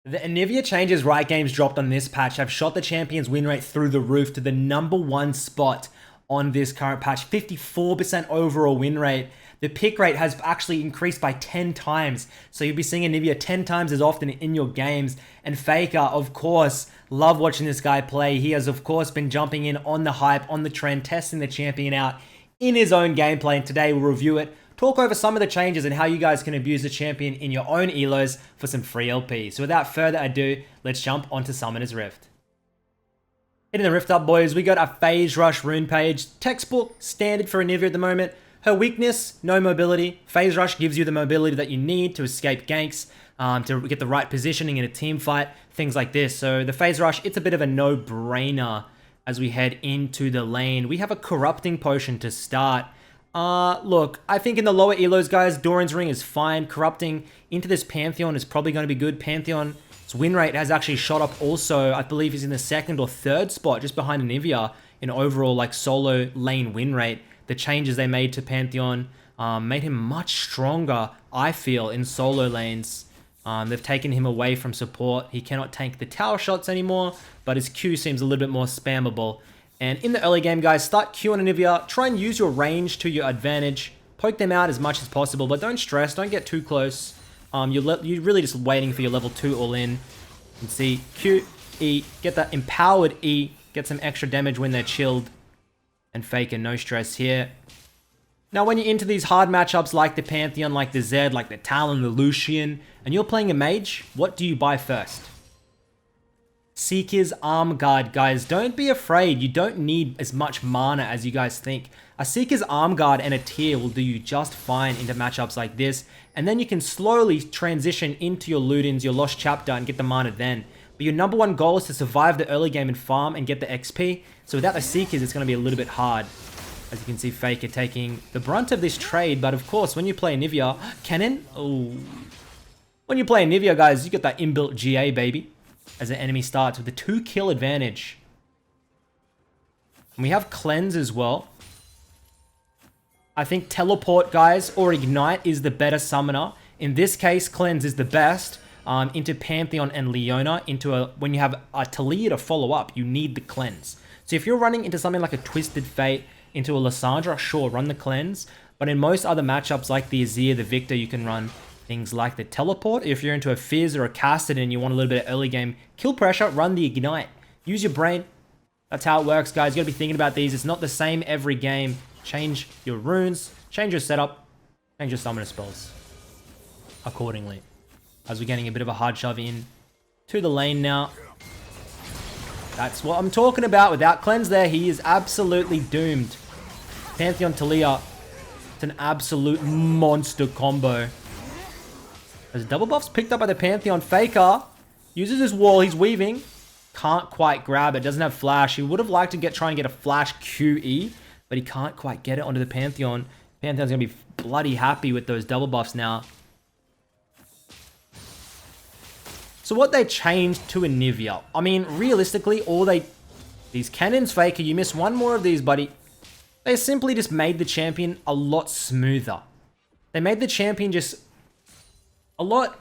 The Anivia changes right games dropped on this patch have shot the champion's win rate through the roof to the #1 spot on this current patch. 54% overall win rate. The pick rate has actually increased by 10 times. So you'll be seeing Anivia 10 times as often in your games. And FAKER, of course, love watching this guy play. He has, of course, been jumping in on the hype, on the trend, testing the champion out in his own gameplay. And today we'll review it, talk over some of the changes and how you guys can abuse the champion in your own elos for some free LP. So without further ado, let's jump onto Summoner's Rift. Hitting the Rift up, boys, we got a Phase Rush rune page. Textbook, standard for Anivia at the moment. Her weakness, no mobility. Phase Rush gives you the mobility that you need to escape ganks, to get the right positioning in a team fight, things like this. So the Phase Rush, it's a bit of a no-brainer as we head into the lane. We have a Corrupting Potion to start. Look, I think in the lower elos, guys, Doran's Ring is fine. Corrupting into this Pantheon is probably going to be good. Pantheon's win rate has actually shot up also. I believe he's in the 2nd or 3rd spot, just behind Anivia in overall like solo lane win rate. The changes they made to Pantheon made him much stronger, I feel, in solo lanes. They've taken him away from support. He cannot tank the tower shots anymore, but his Q seems a little bit more spammable. And in the early game, guys, start Q on Anivia. Try and use your range to your advantage. Poke them out as much as possible, but don't stress. Don't get too close. You're really just waiting for your level 2 all in. You can see Q, E, get that empowered E, get some extra damage when they're chilled. And FAKER, no stress here. Now, when you're into these hard matchups like the Pantheon, like the Zed, like the Talon, the Lucian, and you're playing a mage, what do you buy first? Seeker's Arm Guard, guys. Don't be afraid. You don't need as much mana as you guys think. A Seeker's Arm Guard and a Tear will do you just fine into matchups like this. And then you can slowly transition into your Ludens, your Lost Chapter, and get the mana then. But your #1 goal is to survive the early game and farm and get the XP. So without the Seekers, it's going to be a little bit hard. As you can see, FAKER taking the brunt of this trade. But of course, when you play Anivia, Cannon? Oh. When you play Anivia, guys, you get that inbuilt GA, baby. As the enemy starts with a 2-kill advantage. And we have Cleanse as well. I think Teleport, guys, or Ignite is the better summoner. In this case, Cleanse is the best. Into Pantheon and Leona. When you have a Talia to follow up, you need the Cleanse. So if you're running into something like a Twisted Fate, into a Lissandra, sure, run the Cleanse. But in most other matchups like the Azir, the Victor, you can run things like the Teleport. If you're into a Fizz or a Casted and you want a little bit of early game kill pressure, run the Ignite. Use your brain. That's how it works, guys. You gotta be thinking about these. It's not the same every game. Change your runes, change your setup, change your summoner spells accordingly. As we're getting a bit of a hard shove in to the lane now. That's what I'm talking about. Without Cleanse there, he is absolutely doomed. Pantheon Talia, it's an absolute monster combo. As double buffs picked up by the Pantheon, FAKER uses his wall, he's weaving. Can't quite grab it, doesn't have flash. He would have liked to try and get a flash QE, but he can't quite get it onto the Pantheon. Pantheon's going to be bloody happy with those double buffs now. So what they changed to Anivia, I mean, realistically, these cannons, FAKER, you miss one more of these, buddy. They simply just made the champion a lot smoother. They made the champion just a lot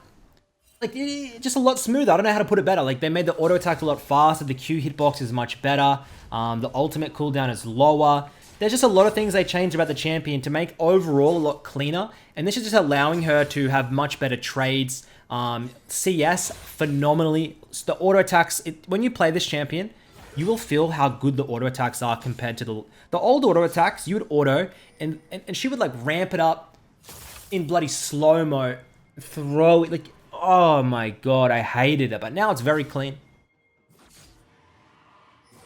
smoother. I don't know how to put it better. Like, they made the auto attack a lot faster. The Q hitbox is much better. The ultimate cooldown is lower. There's just a lot of things they changed about the champion to make overall a lot cleaner. And this is just allowing her to have much better trades. CS, phenomenally. The auto attacks, when you play this champion, you will feel how good the auto attacks are compared to the old auto attacks. You would auto, and she would like ramp it up in bloody slow-mo. Throw it, like, oh my god, I hated it. But now it's very clean.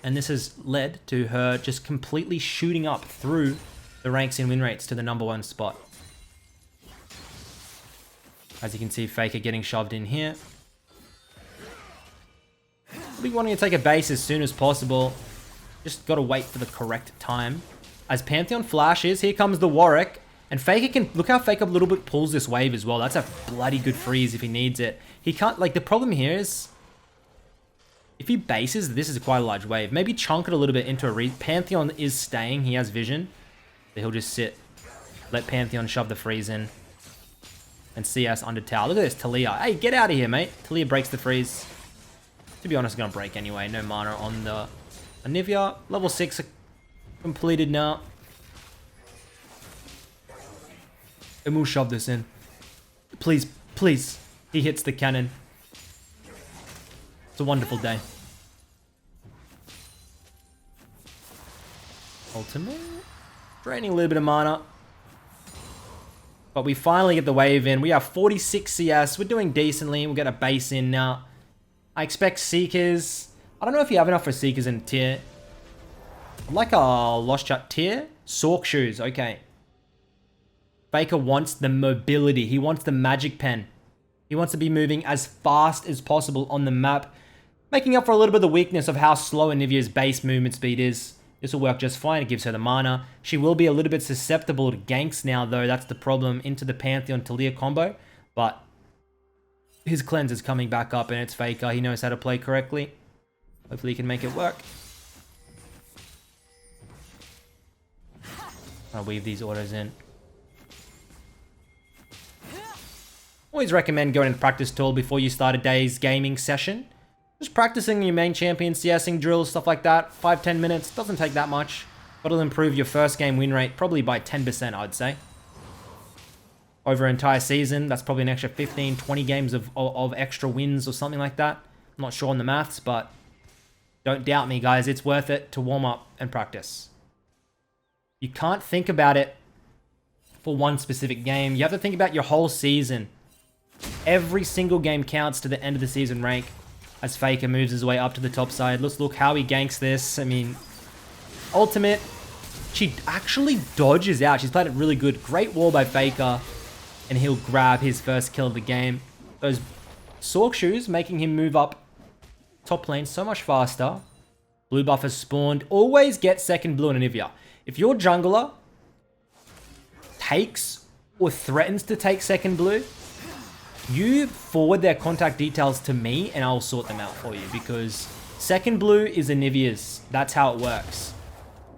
And this has led to her just completely shooting up through the ranks in win rates to the #1 spot. As you can see, FAKER getting shoved in here. We'll be wanting to take a base as soon as possible. Just gotta wait for the correct time. As Pantheon flashes, here comes the Warwick. And FAKER can, look how FAKER a little bit pulls this wave as well. That's a bloody good freeze if he needs it. He can't, like, the problem here is, if he bases, this is quite a large wave. Maybe chunk it a little bit into a Pantheon is staying, he has vision. So he'll just sit, let Pantheon shove the freeze in. and CS under tower. Look at this, Talia. Hey, get out of here, mate. Talia breaks the freeze. To be honest, it's going to break anyway. No mana on the Anivia. Level 6 completed now. And we'll shove this in. Please, please. He hits the cannon. It's a wonderful day. Ultimate. Draining a little bit of mana. But we finally get the wave in. We have 46 CS. We're doing decently. We'll get a base in now. I expect Seekers. I don't know if you have enough for Seekers in tier. I'd like a Lost Chat tier. Sork shoes. Okay. Faker wants the mobility. He wants the magic pen. He wants to be moving as fast as possible on the map. Making up for a little bit of the weakness of how slow Anivia's base movement speed is. This will work just fine. It gives her the mana. She will be a little bit susceptible to ganks now, though. That's the problem into the Pantheon Talia combo. But his cleanse is coming back up, and it's Faker. He knows how to play correctly. Hopefully he can make it work. I'll weave these autos in. Always recommend going to practice tool before you start a day's gaming session. Just practicing your main champion, CSing drills, stuff like that. 5-10 minutes, doesn't take that much. But it'll improve your first game win rate probably by 10%, I'd say. Over an entire season, that's probably an extra 15-20 games of extra wins or something like that. I'm not sure on the maths, but don't doubt me, guys. It's worth it to warm up and practice. You can't think about it for one specific game. You have to think about your whole season. Every single game counts to the end of the season rank as Faker moves his way up to the top side. Let's look how he ganks this. I mean, ultimate. She actually dodges out. She's played it really good. Great wall by Faker. And he'll grab his first kill of the game. Those Sork shoes making him move up top lane so much faster. Blue buff has spawned. Always get second blue on Anivia. If your jungler takes or threatens to take second blue, you forward their contact details to me and I'll sort them out for you, because second blue is Anivia's. That's how it works.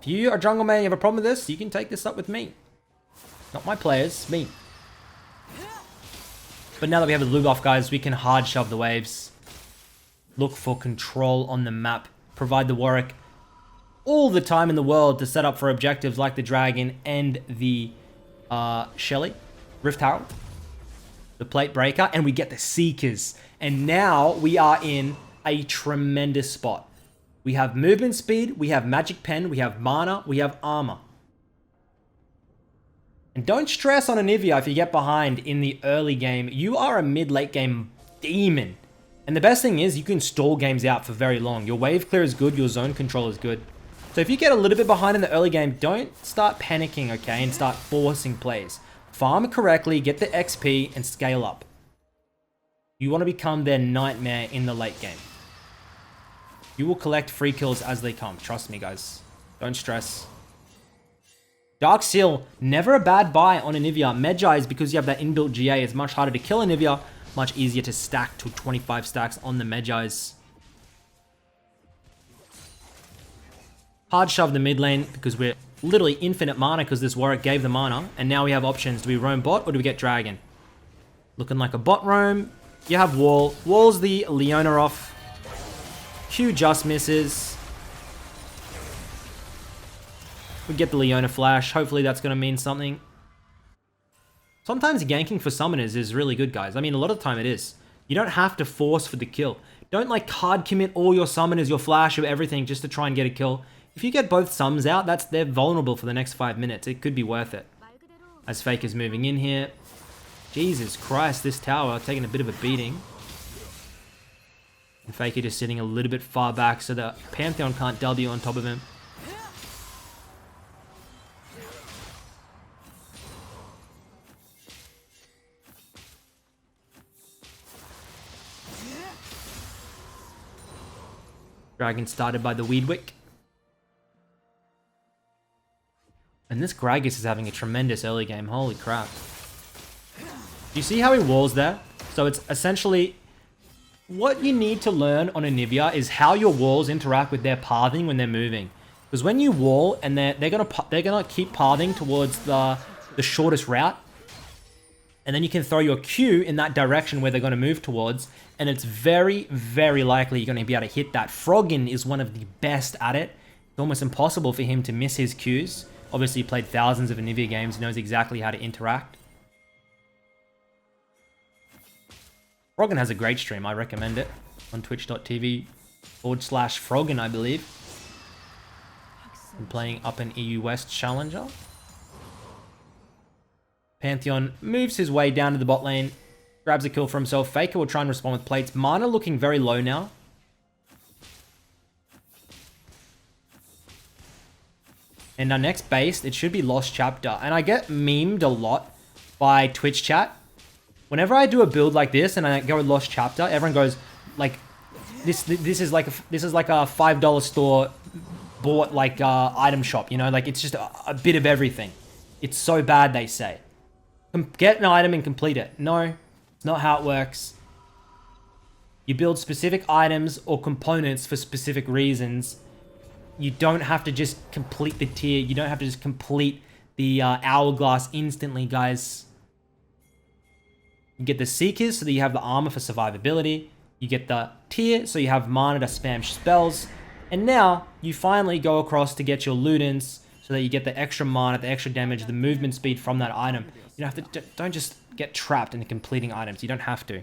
If you are jungle man and you have a problem with this, you can take this up with me. Not my players, me. But now that we have the blue buff, guys, we can hard shove the waves. Look for control on the map. Provide the Warwick all the time in the world to set up for objectives like the Dragon and the Shelly. Rift Herald. The Plate Breaker. And we get the Seekers. And now we are in a tremendous spot. We have movement speed. We have magic pen. We have mana. We have armor. And don't stress on Anivia if you get behind in the early game. You are a mid-late game demon. And the best thing is you can stall games out for very long. Your wave clear is good. Your zone control is good. So if you get a little bit behind in the early game, don't start panicking, okay? And start forcing plays. Farm correctly, get the XP, and scale up. You want to become their nightmare in the late game. You will collect free kills as they come. Trust me, guys. Don't stress. Dark Seal, never a bad buy on Anivia. Medjai is because you have that inbuilt GA. It's much harder to kill Anivia. Much easier to stack to 25 stacks on the Medjais. Hard shove the mid lane because we're literally infinite mana because this Warwick gave the mana. And now we have options. Do we roam bot or do we get dragon? Looking like a bot roam. You have wall. Wall's the Leona off. Q just misses. We get the Leona flash. Hopefully that's going to mean something. Sometimes ganking for summoners is really good, guys. I mean, a lot of the time it is. You don't have to force for the kill. Don't like hard commit all your summoners, your flash, or everything just to try and get a kill. If you get both sums out, they're vulnerable for the next 5 minutes. It could be worth it. As Faker's moving in here. Jesus Christ, this tower taking a bit of a beating. And Faker just sitting a little bit far back so the Pantheon can't W on top of him. Dragon started by the Weedwick. And this Gragas is having a tremendous early game. Holy crap. Do you see how he walls there? So it's essentially... What you need to learn on Anivia is how your walls interact with their pathing when they're moving. Because when you wall and they're gonna keep pathing towards the shortest route. And then you can throw your Q in that direction where they're going to move towards. And it's very, very likely you're going to be able to hit that. Froggen is one of the best at it. It's almost impossible for him to miss his Qs. Obviously, he played thousands of Anivia games, knows exactly how to interact. Froggen has a great stream. I recommend it on twitch.tv/Froggen, I believe. I'm playing up an EU West Challenger. Pantheon moves his way down to the bot lane, grabs a kill for himself. Faker will try and respond with plates. Mana looking very low now. And our next base, it should be Lost Chapter. And I get memed a lot by Twitch chat. Whenever I do a build like this and I go with Lost Chapter, everyone goes like, this is like a $5 store bought like item shop, you know, like it's just a bit of everything. It's so bad, they say. Get an item and complete it. No, it's not how it works. You build specific items or components for specific reasons. You don't have to just complete the tier. You don't have to just complete the hourglass instantly, guys. You get the Seekers so that you have the armor for survivability. You get the tier so you have mana to spam spells. And now you finally go across to get your Ludens so that you get the extra mana, the extra damage, the movement speed from that item. You don't have to, don't just get trapped into completing items. You don't have to.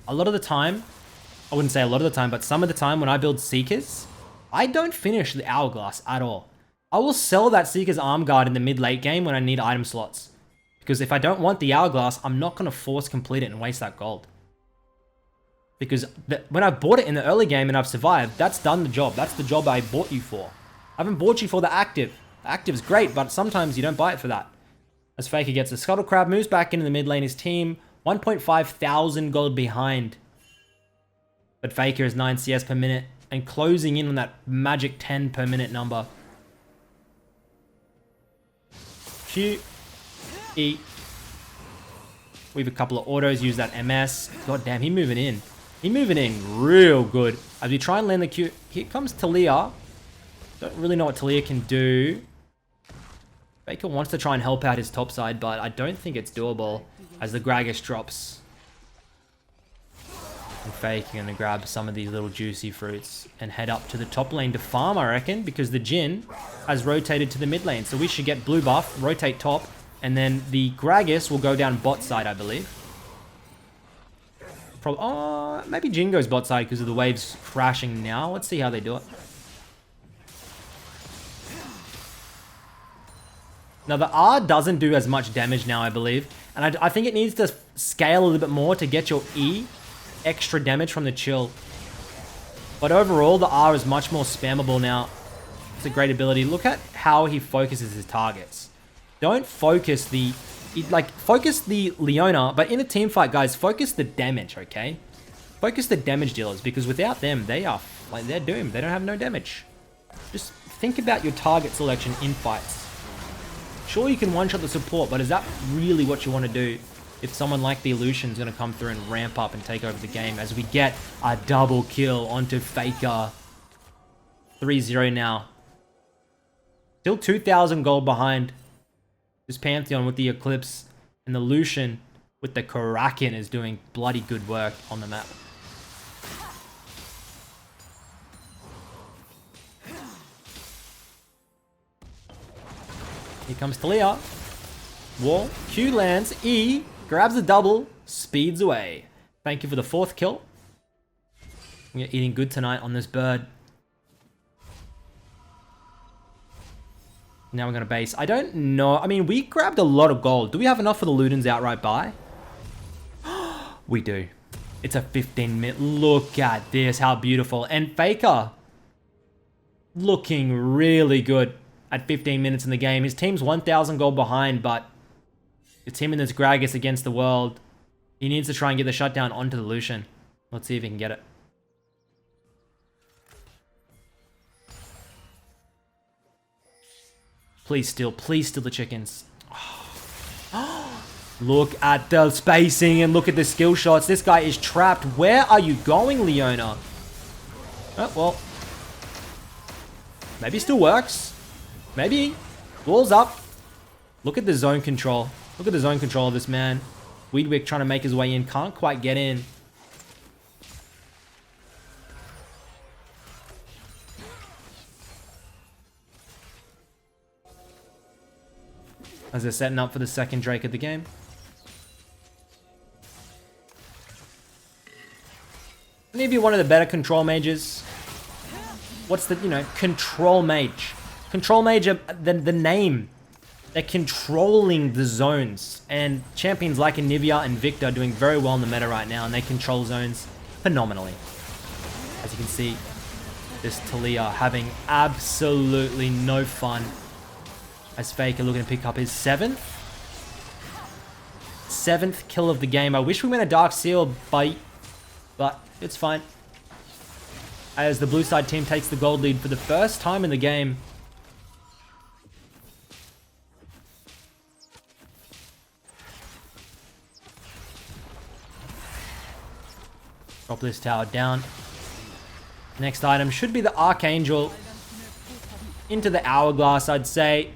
A lot of the time, I wouldn't say a lot of the time, but some of the time when I build Seekers, I don't finish the hourglass at all. I will sell that Seeker's arm guard in the mid-late game when I need item slots. Because if I don't want the hourglass, I'm not going to force complete it and waste that gold. Because when I bought it in the early game and I've survived, that's done the job. That's the job I bought you for. I haven't bought you for the active. The active's great, but sometimes you don't buy it for that. As Faker gets the Scuttle Crab, moves back into the mid lane, his team 1.5 thousand gold behind. But Faker is 9 CS per minute and closing in on that magic 10 per minute number. Q, E. We have a couple of autos, use that MS. God damn, he's moving in. He's moving in real good. As we try and land the Q, here comes Talia. Don't really know what Talia can do. Faker wants to try and help out his top side, but I don't think it's doable as the Gragas drops. And Faker gonna grab some of these little juicy fruits and head up to the top lane to farm, I reckon, because the Jhin has rotated to the mid lane. So we should get blue buff, rotate top, and then the Gragas will go down bot side, I believe. Maybe Jhin goes bot side because of the waves crashing now. Let's see how they do it. Now, the R doesn't do as much damage now, I believe. And I think it needs to scale a little bit more to get your E extra damage from the chill. But overall, the R is much more spammable now. It's a great ability. Look at how he focuses his targets. Don't focus the... focus the Leona, but in a team fight, guys, focus the damage, okay? Focus the damage dealers, because without them, they are... they're doomed. They don't have no damage. Just think about your target selection in fights. Sure, you can one-shot the support, but is that really what you want to do if someone like the Illusion is going to come through and ramp up and take over the game as we get a double kill onto Faker? 3-0 now. Still 2,000 gold behind. This Pantheon with the Eclipse and the Lucian with the Kraken is doing bloody good work on the map. Here comes Talia. Wall. Q lands. E grabs a double. Speeds away. Thank you for the 4th kill. We're eating good tonight on this bird. Now we're going to base. I don't know. I mean, we grabbed a lot of gold. Do we have enough for the Ludens outright buy? We do. It's a 15-minute. Look at this. How beautiful. And Faker looking really good at 15 minutes in the game. His team's 1,000 gold behind, but it's him and this Gragas against the world. He needs to try and get the shutdown onto the Lucian. Let's see if he can get it. Please steal the chickens. Look at the spacing and look at the skill shots. This guy is trapped. Where are you going, Leona? Oh, well. Maybe it still works. Maybe. Wall's up. Look at the zone control. Look at the zone control of this man. Weedwick trying to make his way in. Can't quite get in. As they're setting up for the second Drake of the game. Maybe one of the better control mages. What's the, control mage. Control mage, the name. They're controlling the zones. And champions like Anivia and Victor are doing very well in the meta right now. And they control zones phenomenally. As you can see, this Talia having absolutely no fun. As FAKER looking to pick up his 7th kill of the game. I wish we went a Dark Seal bite, but it's fine. As the blue side team takes the gold lead for the first time in the game. Drop this tower down. Next item should be the Archangel. Into the Hourglass, I'd say.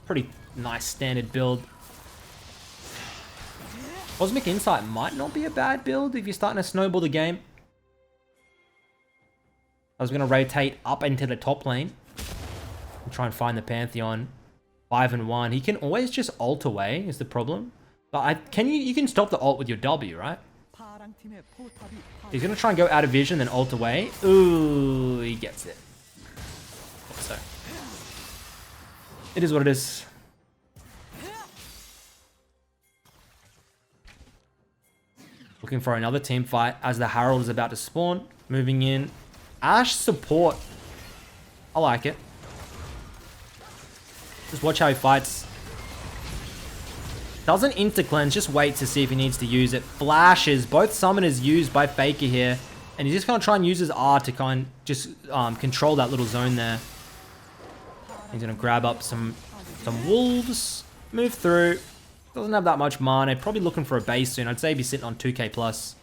Pretty nice standard build. Cosmic Insight might not be a bad build if you're starting to snowball the game. I was going to rotate up into the top lane. And try and find the Pantheon. 5 and 1. He can always just ult away is the problem. But you can stop the ult with your W, right? He's going to try and go out of vision, then ult away. Ooh, he gets it. So, it is what it is. Looking for another team fight as the Herald is about to spawn. Moving in. Ashe support. I like it. Just watch how he fights. Doesn't intercleanse, just wait to see if he needs to use it. Flashes, both summoners used by FAKER here. And he's just going to try and use his R to kind of just control that little zone there. He's going to grab up some wolves. Move through. Doesn't have that much mana. Probably looking for a base soon. I'd say he'd be sitting on 2k plus.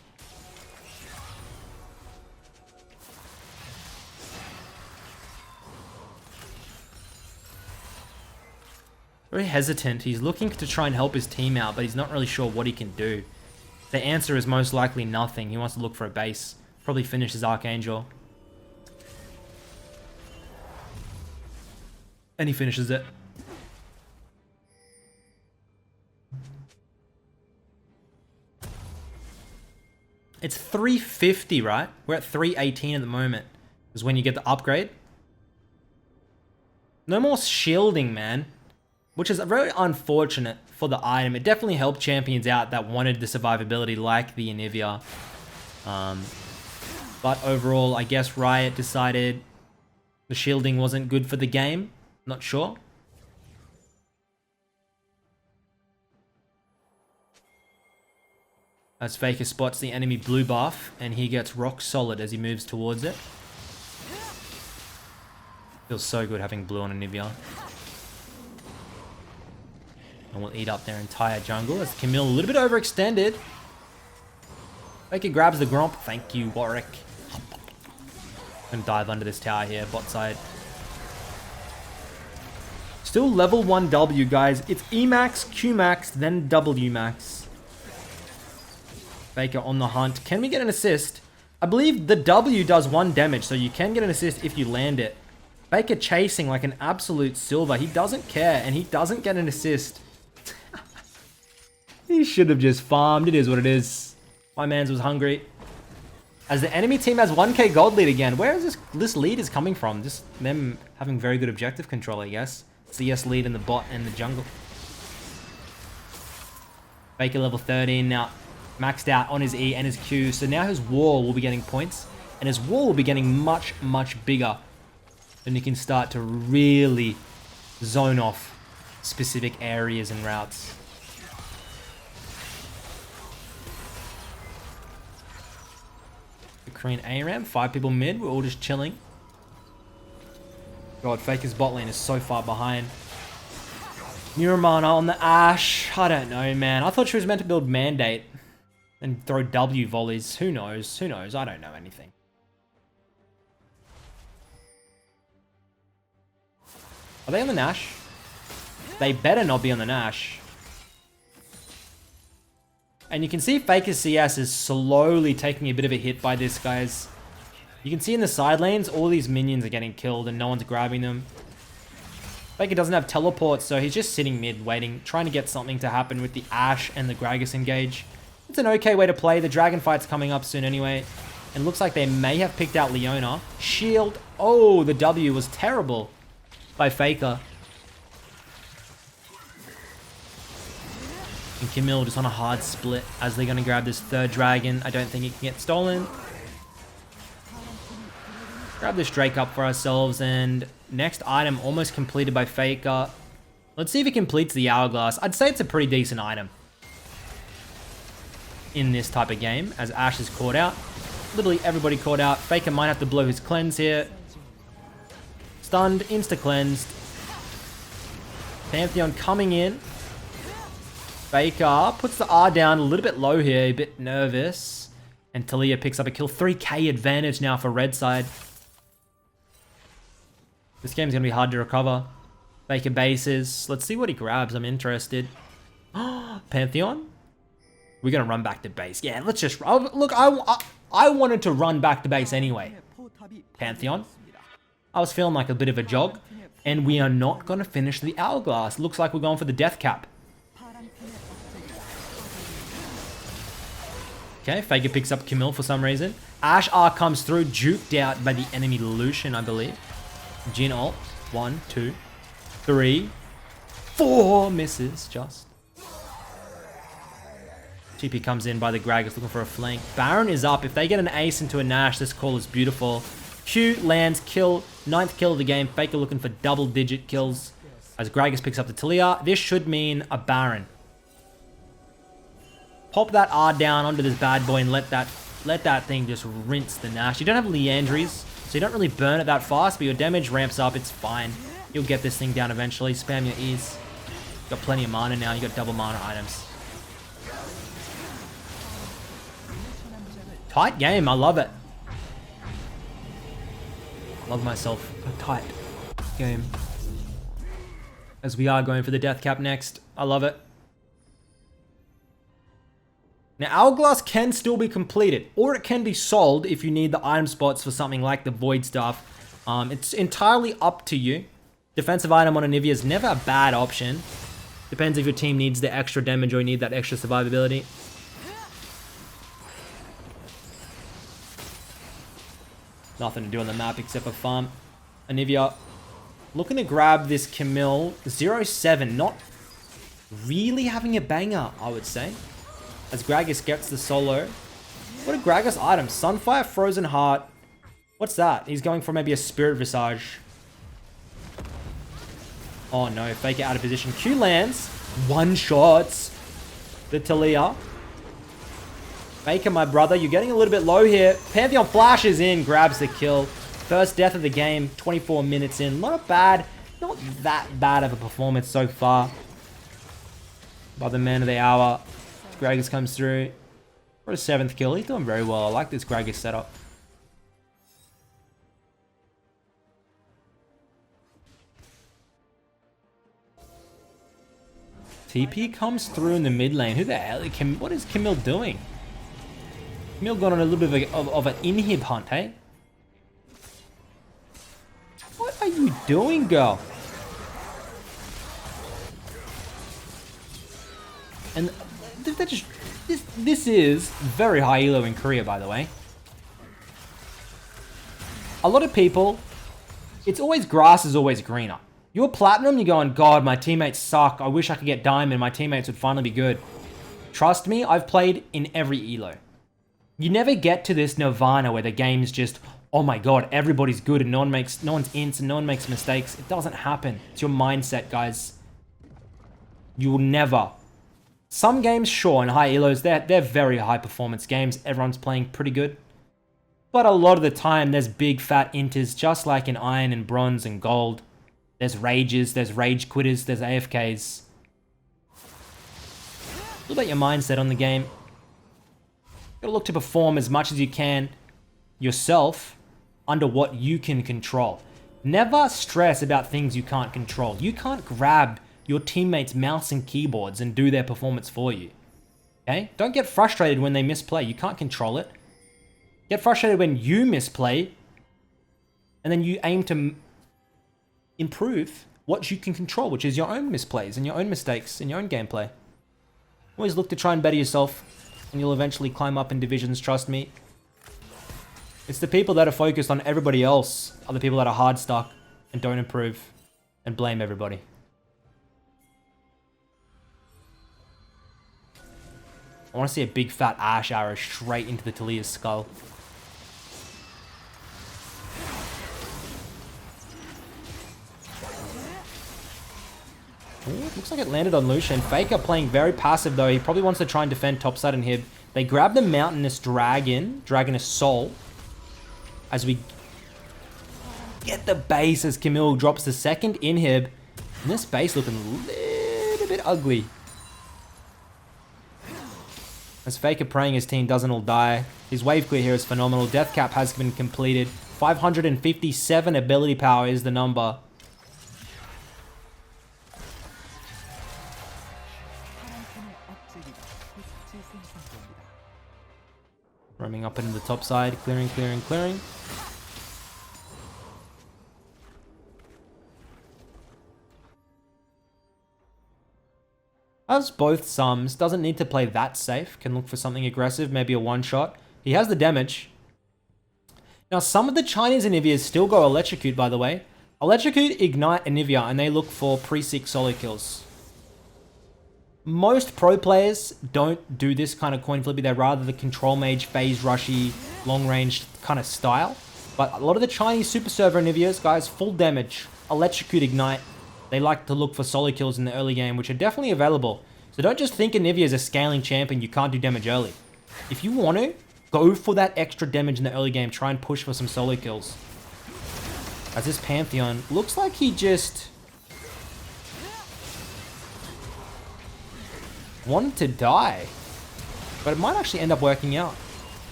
Very hesitant. He's looking to try and help his team out, but he's not really sure what he can do. The answer is most likely nothing. He wants to look for a base. Probably finish his Archangel. And he finishes it. It's 350, right? We're at 318 at the moment. Is when you get the upgrade. No more shielding, man. Which is very unfortunate for the item. It definitely helped champions out that wanted the survivability like the Anivia. But overall, I guess Riot decided the shielding wasn't good for the game. Not sure. As FAKER spots the enemy blue buff, and he gets rock solid as he moves towards it. Feels so good having blue on Anivia. And we'll eat up their entire jungle as Camille a little bit overextended. FAKER grabs the Gromp. Thank you, Warwick. Gonna dive under this tower here, bot side. Still level 1 W, guys. It's E max, Q max, then W max. FAKER on the hunt. Can we get an assist? I believe the W does 1 damage, so you can get an assist if you land it. FAKER chasing like an absolute silver. He doesn't care, and he doesn't get an assist. He should have just farmed. It is what it is. My mans was hungry. As the enemy team has 1k gold lead again. Where is this lead is coming from? Just them having very good objective control, I guess. CS lead in the bot and the jungle. FAKER level 13 now. Maxed out on his E and his Q. So now his wall will be getting points. And his wall will be getting much, much bigger. Then you can start to really zone off specific areas and routes. The Korean ARAM, 5 people mid. We're all just chilling. God, FAKER's bot lane is so far behind. Neuramana on the Ashe. I don't know, man. I thought she was meant to build Mandate and throw W volleys. Who knows? Who knows? I don't know anything. Are they on the Nash? They better not be on the Nash. And you can see Faker CS is slowly taking a bit of a hit by this, guys. You can see in the side lanes, all these minions are getting killed and no one's grabbing them. Faker doesn't have teleport, so he's just sitting mid, waiting, trying to get something to happen with the Ashe and the Gragas engage. It's an okay way to play. The dragon fight's coming up soon anyway. And looks like they may have picked out Leona. Shield. Oh, the W was terrible by Faker. And Camille just on a hard split as they're going to grab this third dragon. I don't think it can get stolen. Grab this Drake up for ourselves, and next item almost completed by Faker. Let's see if it completes the Hourglass. I'd say it's a pretty decent item in this type of game, as Ashe is caught out. Literally everybody caught out. Faker might have to blow his cleanse here. Stunned, insta-cleansed. Pantheon coming in. Faker puts the R down a little bit low here, a bit nervous. And Talia picks up a kill. 3k advantage now for red side. This game's going to be hard to recover. Faker bases. Let's see what he grabs. I'm interested. Pantheon? We're going to run back to base. Yeah, let's just... Look, I wanted to run back to base anyway. Pantheon. I was feeling like a bit of a jog. And we are not going to finish the Hourglass. Looks like we're going for the death cap. Okay, Faker picks up Camille for some reason. Ashe R comes through, juked out by the enemy Lucian, I believe. Jhin ult. 1, 2, 3, 4 misses just. TP comes in by the Gragas looking for a flank. Baron is up. If they get an ace into a Nash, this call is beautiful. Q lands, kill. 9th kill of the game. Faker looking for double-digit kills as Gragas picks up the Talia. This should mean a Baron. Pop that R down onto this bad boy and let that thing just rinse the Nash. You don't have Leandries, so you don't really burn it that fast, but your damage ramps up. It's fine. You'll get this thing down eventually. Spam your E's. Got plenty of mana now. You got double mana items. Tight game. I love it. Love myself a tight game. As we are going for the death cap next. I love it. Now, Hourglass can still be completed, or it can be sold if you need the item spots for something like the Void stuff. It's entirely up to you. Defensive item on Anivia is never a bad option. Depends if your team needs the extra damage or you need that extra survivability. Nothing to do on the map except for farm. Anivia looking to grab this Camille. 0-7, not really having a banger, I would say. As Gragas gets the solo. What a Gragas item. Sunfire, Frozen Heart. What's that? He's going for maybe a Spirit Visage. Oh no, Faker out of position. Q lands. One shots. The Talia. Faker, my brother, you're getting a little bit low here. Pantheon flashes in, grabs the kill. First death of the game, 24 minutes in. Not bad. Not that bad of a performance so far. By the man of the hour. Gragas comes through for a 7th kill. He's doing very well. I like this Gragas setup. TP comes through in the mid lane. Who the hell? What is Camille doing? Camille got on a little bit of an inhib hunt, hey? What are you doing, girl? And this is very high elo in Korea, by the way. A lot of people, it's always grass is always greener. You're platinum, you're going, God, my teammates suck. I wish I could get diamond. My teammates would finally be good. Trust me, I've played in every elo. You never get to this nirvana where the game's just, oh my God, everybody's good and no one's ints and no one makes mistakes. It doesn't happen. It's your mindset, guys. You will never. Some games, sure, in high elos, they're very high performance games. Everyone's playing pretty good. But a lot of the time, there's big fat inters, just like in iron and bronze and gold. There's rages, there's rage quitters, there's AFKs. What about your mindset on the game? You gotta look to perform as much as you can yourself under what you can control. Never stress about things you can't control. You can't grab your teammates' mouse and keyboards and do their performance for you. Okay? Don't get frustrated when they misplay. You can't control it. Get frustrated when you misplay, and then you aim to improve what you can control, which is your own misplays and your own mistakes and your own gameplay. Always look to try and better yourself, and you'll eventually climb up in divisions, trust me. It's the people that are focused on everybody else are the people that are hard stuck and don't improve and blame everybody. I want to see a big fat Ash arrow straight into the Talia's skull. Ooh, looks like it landed on Lucian. Faker playing very passive though. He probably wants to try and defend topside inhib. They grab the Mountainous Dragoness Soul. As we get the base as Camille drops the second inhib. And this base looking a little bit ugly. As Faker praying his team doesn't all die. His wave clear here is phenomenal. Death cap has been completed. 557 ability power is the number. Roaming up into the top side, clearing. Has both sums, doesn't need to play that safe, can look for something aggressive, maybe a one-shot. He has the damage. Now some of the Chinese Anivias still go Electrocute, by the way. Electrocute, Ignite, Anivia, and they look for pre-6 solo kills. Most pro players don't do this kind of coin flippy. They're rather the control mage, phase rushy, long range kind of style. But a lot of the Chinese super server Anivias, guys, full damage, Electrocute, Ignite. They like to look for solo kills in the early game, which are definitely available. So don't just think Anivia is a scaling champion, you can't do damage early. If you want to, go for that extra damage in the early game. Try and push for some solo kills. As this Pantheon looks like he just wanted to die, but it might actually end up working out.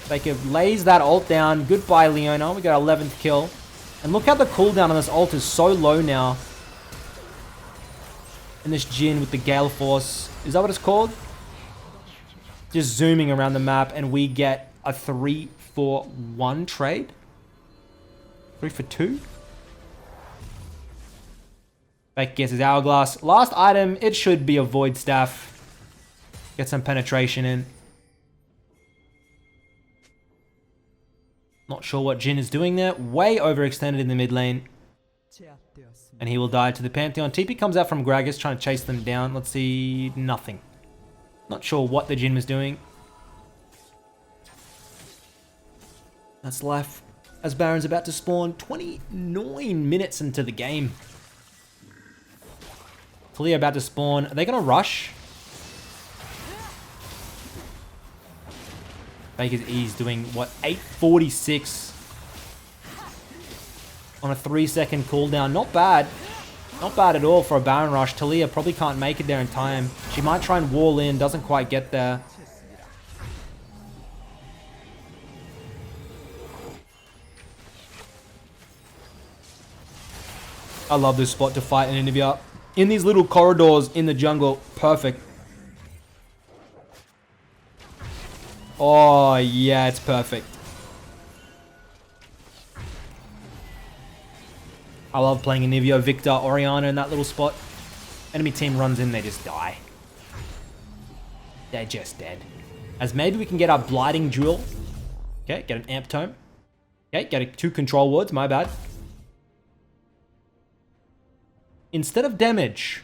Faker lays that ult down. Goodbye, Leona. We got 11th kill. And look how the cooldown on this ult is so low now. And this Jhin with the Gale Force. Is that what it's called? Just zooming around the map, and we get a 3-for-1 trade. 3-for-2. Faker gets his Hourglass. Last item, it should be a Void Staff. Get some penetration in. Not sure what Jhin is doing there. Way overextended in the mid lane. And he will die to the Pantheon. TP comes out from Gragas trying to chase them down. Let's see. Nothing. Not sure what the Jhin was doing. That's life as Baron's about to spawn. 29 minutes into the game. Talia about to spawn. Are they going to rush? Faker's E's doing, what, 846 on a 3-second cooldown. Not bad. Not bad at all for a Baron rush. Talia probably can't make it there in time. She might try and wall in. Doesn't quite get there. I love this spot to fight in Anivia. In these little corridors in the jungle. Perfect. Oh, yeah, it's perfect. I love playing Anivia, Victor, Orianna in that little spot. Enemy team runs in, they just die. They're just dead. As maybe we can get our Blighting Jewel. Okay, get an Amp Tome. Okay, get 2 control words, my bad. Instead of damage,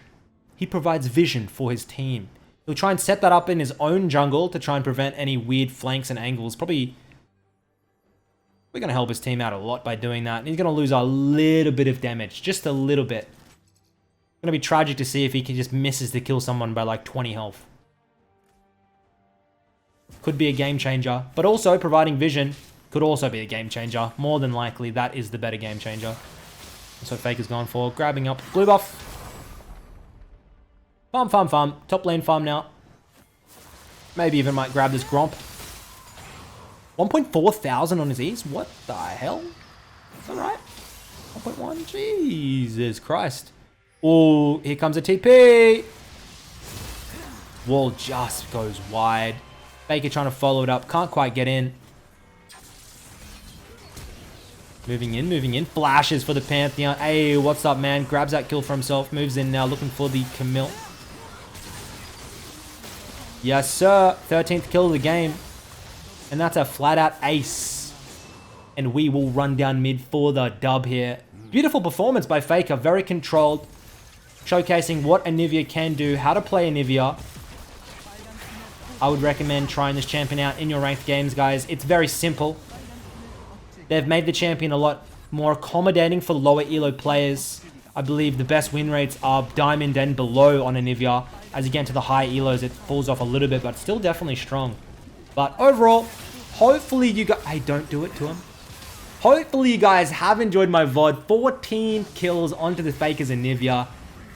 he provides vision for his team. He'll try and set that up in his own jungle to try and prevent any weird flanks and angles. Probably, we're going to help his team out a lot by doing that. And he's going to lose a little bit of damage. Just a little bit. It's going to be tragic to see if he just misses to kill someone by like 20 health. Could be a game changer. But also, providing vision could also be a game changer. More than likely, that is the better game changer. That's what Faker's going for. Grabbing up blue buff. Farm. Top lane farm now. Maybe even might grab this Gromp. 1.4 thousand on his E's? What the hell? Is that right? 1.1? Jesus Christ. Oh, here comes a TP. Wall just goes wide. Faker trying to follow it up. Can't quite get in. Moving in. Flashes for the Pantheon. Hey, what's up, man? Grabs that kill for himself. Moves in now, looking for the Camille. Yes, sir. 13th kill of the game. And that's a flat-out ace. And we will run down mid for the dub here. Beautiful performance by Faker. Very controlled. Showcasing what Anivia can do. How to play Anivia. I would recommend trying this champion out in your ranked games, guys. It's very simple. They've made the champion a lot more accommodating for lower elo players. I believe the best win rates are diamond and below on Anivia. As you get into the high elos, it falls off a little bit, but still definitely strong. But overall, hopefully you guys... Hey, don't do it to him. Hopefully you guys have enjoyed my VOD. 14 kills onto the Fakers Anivia.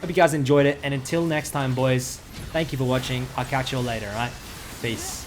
Hope you guys enjoyed it. And until next time, boys, thank you for watching. I'll catch you all later, alright? Peace.